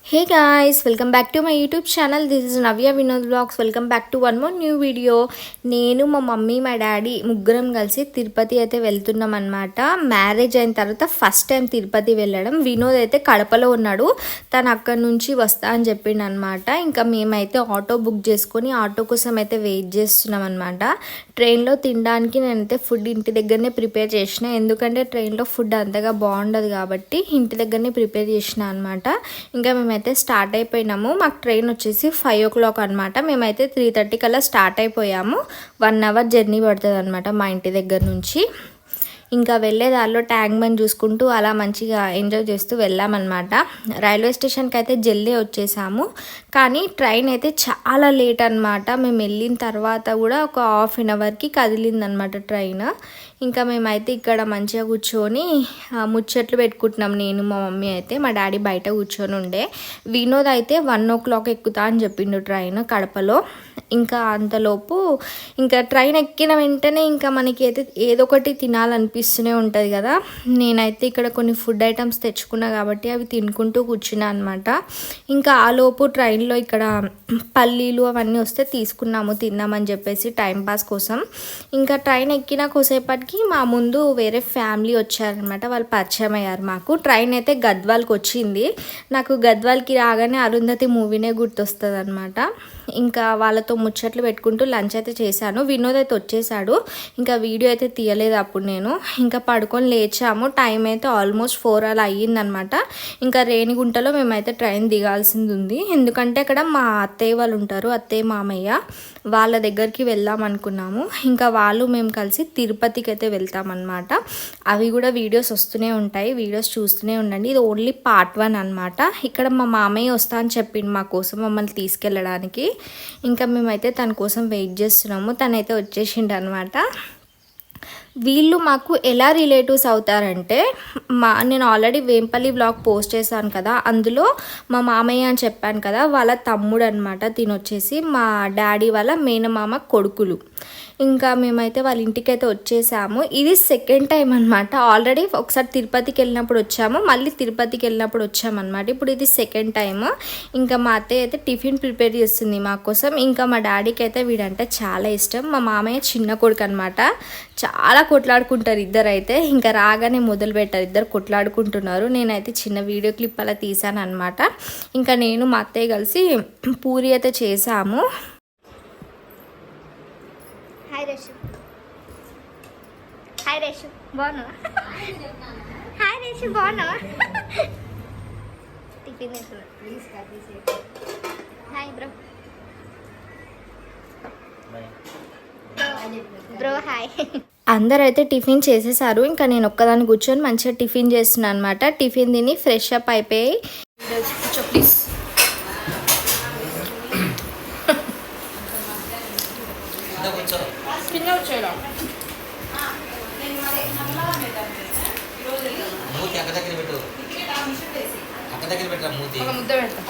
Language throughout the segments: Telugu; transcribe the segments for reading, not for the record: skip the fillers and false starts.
Hey guys, welcome back to my YouTube channel. This is Navya Vinod Vlogs. Welcome back to one more new video. నేను మా మమ్మీ మా డాడీ ముగ్గురం కలిసి తిరుపతి అయితే వెళ్తున్నాం అనమాట. మ్యారేజ్ అయిన తర్వాత ఫస్ట్ టైం తిరుపతి వెళ్ళడం. వినోద్ అయితే కడపలో ఉన్నాడు, తను అక్కడి నుంచి వస్తా అని చెప్పిండు అనమాట. ఇంకా మేమైతే ఆటో బుక్ చేసుకొని ఆటో కోసం అయితే వెయిట్ చేస్తున్నాం అనమాట. ట్రైన్లో తినడానికి నేనైతే ఫుడ్ ఇంటి దగ్గరనే ప్రిపేర్ చేసిన, ఎందుకంటే ట్రైన్లో ఫుడ్ అంతగా బాగుండదు కాబట్టి ఇంటి దగ్గరనే ప్రిపేర్ చేసిన అనమాట. ఇంకా మేమైతే స్టార్ట్ అయిపోయినాము. మాకు ట్రైన్ వచ్చేసి 5 o'clock అనమాట. మేమైతే 3:30 కల్లా స్టార్ట్ అయిపోయాము. 1 hour జర్నీ పడుతుంది అనమాట మా ఇంటి దగ్గర నుంచి. ఇంకా వెళ్ళేదారిలో ట్యాంక్ బండ్ చూసుకుంటూ అలా మంచిగా ఎంజాయ్ చేస్తూ వెళ్ళామన్నమాట. రైల్వే స్టేషన్కి అయితే జల్దీ వచ్చేసాము, కానీ ట్రైన్ అయితే చాలా లేట్ అనమాట. మేము వెళ్ళిన తర్వాత కూడా ఒక 1/2 hourకి కదిలిందనమాట ట్రైన్. ఇంకా మేమైతే ఇక్కడ మంచిగా కూర్చొని ముచ్చట్లు పెట్టుకుంటున్నాం. నేను మా మమ్మీ అయితే, మా డాడీ బయట కూర్చొని ఉండే. వినోద్ అయితే 1 o'clock ఎక్కుతా అని చెప్పిండు ట్రైన్ కడపలో. ఇంకా అంతలోపు ఇంకా ట్రైన్ ఎక్కిన వెంటనే ఇంకా మనకి అయితే ఏదో ఒకటి తినాలనిపిస్తూనే ఉంటుంది కదా. నేనైతే ఇక్కడ కొన్ని ఫుడ్ ఐటమ్స్ తెచ్చుకున్నా కాబట్టి అవి తినుకుంటూ కూర్చున్నా అనమాట. ఇంకా ఆలోపు ట్రైన్లో ఇక్కడ పల్లీలు అవన్నీ వస్తే తీసుకున్నాము, తిన్నామని చెప్పేసి టైంపాస్ కోసం. ఇంకా ట్రైన్ ఎక్కిన కొద్దిసేపటికి మా ముందు వేరే ఫ్యామిలీ వచ్చారనమాట. వాళ్ళు పరిచయం అయ్యారు మాకు. ట్రైన్ అయితే గద్వాల్కి వచ్చింది. నాకు గద్వాల్కి రాగానే అరుంధతి మూవీనే గుర్తొస్తుంది అనమాట. ఇంకా వాళ్ళతో ముచ్చట్లు పెట్టుకుంటూ లంచ్ అయితే చేశాను. వినోద్ అయితే వచ్చేసాడు. ఇంకా వీడియో అయితే తీయలేదు అప్పుడు నేను. ఇంకా పడుకొని లేచాము. టైం అయితే ఆల్మోస్ట్ 4 అలా అయ్యిందనమాట. ఇంకా రేణిగుంటలో మేమైతే ట్రైన్ దిగాల్సింది ఉంది, ఎందుకంటే అక్కడ మా అత్తయ్య వాళ్ళు ఉంటారు, అత్తయ్య మామయ్య వాళ్ళ దగ్గరికి వెళ్దాం అనుకున్నాము. ఇంకా వాళ్ళు మేము కలిసి తిరుపతికి అయితే వెళ్తామన్నమాట. అవి కూడా వీడియోస్ వస్తూనే ఉంటాయి, వీడియోస్ చూస్తూనే ఉండండి. ఇది ఓన్లీ part 1 అనమాట. ఇక్కడ మా మామయ్య వస్తా అని చెప్పిండు మా కోసం మమ్మల్ని తీసుకెళ్ళడానికి. ఇంకా మేమైతే తన కోసం వెయిట్ చేస్తున్నాము. తనైతే వచ్చేసిండు అనమాట. వీళ్ళు మాకు ఎలా రిలేటివ్స్ అవుతారంటే, నేను ఆల్రెడీ వేంపల్లి వ్లాగ్ పోస్ట్ చేశాను కదా, అందులో మా మామయ్య అని చెప్పాను కదా, వాళ్ళ తమ్ముడు అనమాట. తినొచ్చేసి మా డాడీ వాళ్ళ మేనమామ కొడుకులు. ఇంకా మేమైతే వాళ్ళ ఇంటికి అయితే వచ్చేసాము. ఇది సెకండ్ టైం అనమాట. ఆల్రెడీ ఒకసారి తిరుపతికి వెళ్ళినప్పుడు వచ్చాము, మళ్ళీ తిరుపతికి వెళ్ళినప్పుడు వచ్చామన్నమాట. ఇప్పుడు ఇది సెకండ్ టైం. ఇంకా మా అత్తయ్య అయితే టిఫిన్ ప్రిపేర్ చేస్తుంది మా కోసం. ఇంకా మా డాడీకి అయితే వీడంటే చాలా ఇష్టం. మా మామయ్య చిన్న కొడుకు అనమాట. చాలా కొట్లాడుకుంటారు ఇద్దరు అయితే. ఇంకా రాగానే మొదలు పెట్టారు, ఇద్దరు కొట్లాడుకుంటున్నారు. నేనైతే చిన్న వీడియో క్లిప్ అలా తీసాను అనమాట. ఇంకా నేను మా అత్తయ్య కలిసి పూరి అయితే చేసాము. హాయ్ రేషు, హాయ్ రేషు, బాగున్నావా? హాయ్ రేషు, బాగున్నావా? టిఫిన్ చేస్తున్నా. Hi bro. Bro hi. అందరైతే టిఫిన్ చేసేసారు. ఇంకా నేను ఒక్కదాన్ని కూర్చొని మంచిగా టిఫిన్ చేస్తున్నాను అనమాట. టిఫిన్ తిని ఫ్రెష్ అప్ అయిపోయి ప్లీజ్ ముద్ద పెడతా.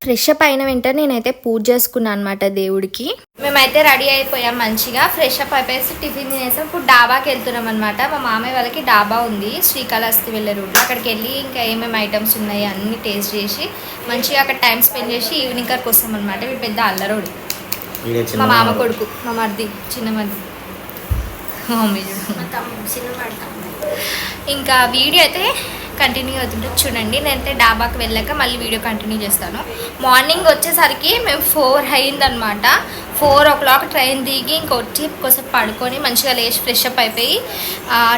ఫ్రెష్ అప్ అయిన వెంటనే నేనైతే పూజ చేసుకున్నాను అనమాట దేవుడికి. మేమైతే రెడీ అయిపోయాం మంచిగా. ఫ్రెష్ అప్ అయిపోయేసి టిఫిన్ తినేసాం. ఇప్పుడు డాబాకి వెళ్తున్నాం అనమాట. మా మామయ్య వాళ్ళకి డాబా ఉంది శ్రీకాళహస్తి వెళ్ళే రూట్లో. అక్కడికి వెళ్ళి ఇంకా ఏమేమి ఐటమ్స్ ఉన్నాయి అన్నీ టేస్ట్ చేసి మంచిగా అక్కడ టైం స్పెండ్ చేసి ఈవినింగ్ కర్కి వస్తాం అనమాట. వీడు పెద్ద అల్లరోడు, మా మామ కొడుకు, మా మరిది, చిన్న మరిది, మా మమ్మీ ఇంకా వీడియో అయితే కంటిన్యూ అవుతుంటే చూడండి. నేనైతే డాబాకి వెళ్ళాక మళ్ళీ వీడియో కంటిన్యూ చేస్తాను. మార్నింగ్ వచ్చేసరికి మేము 4 అయిందనమాట. 4 o'clock ట్రైన్ దిగి ఇంకా వచ్చి కొంచెం పడుకొని మంచిగా లేచి ఫ్రెష్ అప్ అయిపోయి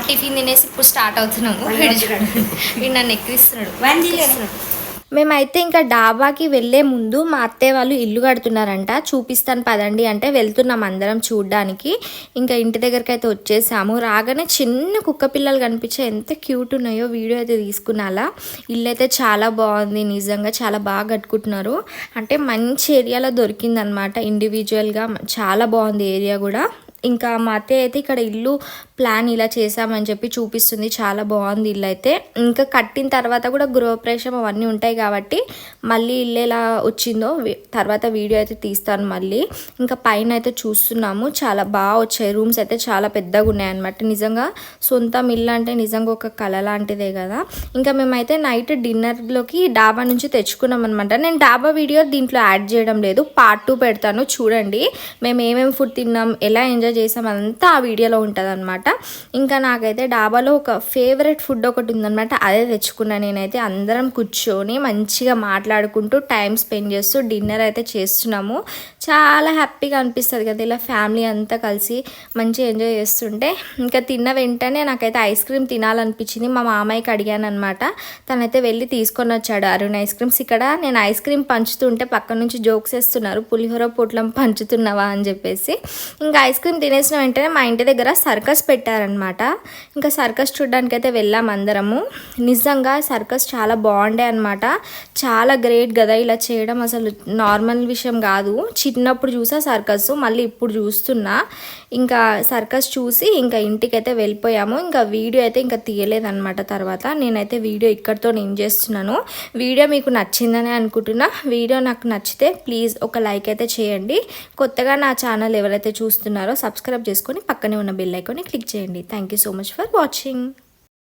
టిఫిన్ తినేసి ఇప్పుడు స్టార్ట్ అవుతున్నాము. వీడు నన్ను ఎక్కిరిస్తున్నాడు. మేమైతే ఇంకా డాబాకి వెళ్ళే ముందు మా అత్తయ్య వాళ్ళు ఇల్లు కడుతున్నారంట, చూపిస్తాను పదండి అంటే వెళ్తున్నాం అందరం చూడ్డానికి. ఇంకా ఇంటి దగ్గరికి అయితే వచ్చేసాము. రాగానే చిన్న కుక్క పిల్లలు కనిపించే ఎంత క్యూట్ ఉన్నాయో వీడియో అయితే తీసుకున్నాలా. ఇల్లు అయితే చాలా బాగుంది, నిజంగా చాలా బాగా కట్టుకుంటున్నారు. అంటే మంచి ఏరియాలో దొరికిందనమాట, ఇండివిజువల్గా చాలా బాగుంది ఏరియా కూడా. ఇంకా మా అత్తయ్య అయితే ఇక్కడ ఇల్లు ప్లాన్ ఇలా చేసామని చెప్పి చూపిస్తుంది. చాలా బాగుంది ఇల్లు అయితే. ఇంకా కట్టిన తర్వాత కూడా గృహప్రవేశం అవన్నీ ఉంటాయి కాబట్టి మళ్ళీ ఇల్లు ఎలా వచ్చిందో తర్వాత వీడియో అయితే తీస్తాను మళ్ళీ. ఇంకా పైన అయితే చూస్తున్నాము, చాలా బాగా వచ్చాయి. రూమ్స్ అయితే చాలా పెద్దగా ఉన్నాయన్నమాట. నిజంగా సొంతం ఇల్లు అంటే నిజంగా ఒక కళ లాంటిదే కదా. ఇంకా మేమైతే నైట్ డిన్నర్లోకి డాబా నుంచి తెచ్చుకున్నాం అనమాట. నేను డాబా వీడియో దీంట్లో యాడ్ చేయడం లేదు, పార్ట్ 2 పెడతాను చూడండి. మేము ఏమేమి ఫుడ్ తిన్నాం, ఎలా ఎంజాయ్ చేసాం అదంతా ఆ వీడియోలో ఉంటుంది అనమాట. ఇంకా నాకైతే డాబాలో ఒక ఫేవరెట్ ఫుడ్ ఒకటి ఉందన్నమాట, అదే తెచ్చుకున్నాను నేనైతే. అందరం కూర్చొని మంచిగా మాట్లాడుకుంటూ టైం స్పెండ్ చేస్తూ డిన్నర్ అయితే చేస్తున్నాము. చాలా హ్యాపీగా అనిపిస్తుంది కదా ఇలా ఫ్యామిలీ అంతా కలిసి మంచిగా ఎంజాయ్ చేస్తుంటే. ఇంకా తిన్న వెంటనే నాకైతే ఐస్ క్రీమ్ తినాలనిపించింది. మా మామయ్యకి అడిగాను అనమాట, తనైతే వెళ్ళి తీసుకొని వచ్చాడు అరుణ్ ఐస్ క్రీమ్స్. ఇక్కడ నేను ఐస్ క్రీమ్ పంచుతుంటే పక్క నుంచి జోక్స్ వేస్తున్నారు, పులిహోర పొట్లం పంచుతున్నావా అని చెప్పేసి. ఇంకా ఐస్ క్రీమ్ తినేసిన వెంటనే మా ఇంటి దగ్గర సర్కస్ పెట్టారనమాట. ఇంకా సర్కస్ చూడడానికి అయితే వెళ్ళాం అందరము. నిజంగా సర్కస్ చాలా బాగుండే అనమాట. చాలా గ్రేట్ కదా ఇలా చేయడం, అసలు నార్మల్ విషయం కాదు. చిన్నప్పుడు చూసా సర్కస్, మళ్ళీ ఇప్పుడు చూస్తున్నా. ఇంకా సర్కస్ చూసి ఇంకా ఇంటికైతే వెళ్ళిపోయాము. ఇంకా వీడియో అయితే ఇంకా తీయలేదన్నమాట. తర్వాత నేనైతే వీడియో ఇక్కడితో నేను చేస్తున్నాను. వీడియో మీకు నచ్చిందని అనుకుంటున్నా. వీడియో నాకు నచ్చితే ప్లీజ్ ఒక లైక్ అయితే చేయండి. కొత్తగా నా ఛానల్ ఎవరైతే చూస్తున్నారో సబ్స్క్రైబ్ చేసుకొని పక్కనే ఉన్న బెల్ ఐకాన్ని క్లిక్ చేయండి. Thank you so much for watching.